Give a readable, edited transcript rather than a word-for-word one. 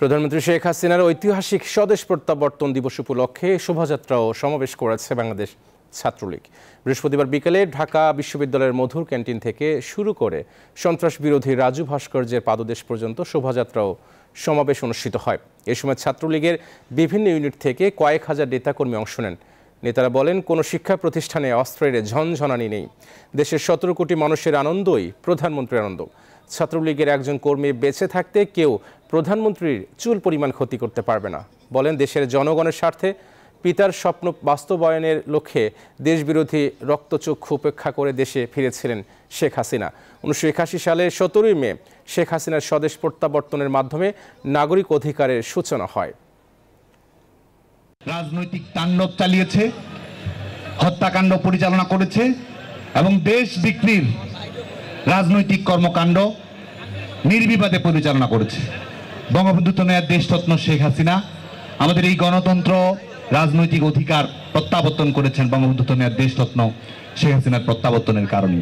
প্রধানমন্ত্রী শেখ হাসিনার ঐতিহাসিক স্বদেশ প্রত্যাবর্তন দিবস উপলক্ষে শোভাযাত্রা ও সমাবেশ করেছে বাংলাদেশ ছাত্রলীগ। বৃহস্পতিবার বিকেলে ঢাকা বিশ্ববিদ্যালয়ের মধুর ক্যান্টিন থেকে শুরু করে সন্ত্রাস বিরোধী রাজু ভাস্কর্যের পাদদেশ পর্যন্ত শোভাযাত্রা ও সমাবেশ অনুষ্ঠিত হয়। এ সময় ছাত্রলীগের বিভিন্ন ইউনিট থেকে কয়েক হাজার নেতাকর্মী অংশ নেন। নেতারা বলেন, কোনো শিক্ষা প্রতিষ্ঠানে অস্ত্রের ঝনঝনানি নেই। দেশের 17 কোটি মানুষের আনন্দই প্রধানমন্ত্রীর আনন্দ। ছাত্রলীগের একজন কর্মী বেঁচে থাকতে কেউ প্রধানমন্ত্রীর চুল পরিমাণ ক্ষতি করতে পারবে না। বলেন, দেশের জনগণের স্বার্থে পিতার স্বপ্ন বাস্তবায়নের লক্ষ্যে দেশবিরোধী রক্তচক্ষু উপেক্ষা করে দেশে ফিরেছিলেন শেখ হাসিনা। 1981 সালের 17ই মে শেখ হাসিনার স্বদেশ প্রত্যাবর্তনের মাধ্যমে নাগরিক অধিকারের সূচনা হয়। রাজনৈতিক তাণ্ডব চালিয়েছে, হত্যাকাণ্ড পরিচালনা করেছে এবং দেশ বিক্রির রাজনৈতিক কর্মকাণ্ড নির্বিবাদে পরিচালনা করেছে। বঙ্গবন্ধু তনয়া দেশরত্ন শেখ হাসিনা আমাদের এই গণতন্ত্র রাজনৈতিক অধিকার প্রত্যাবর্তন করেছেন বঙ্গবন্ধু তনয়া দেশরত্ন শেখ হাসিনার প্রত্যাবর্তনের কারণে।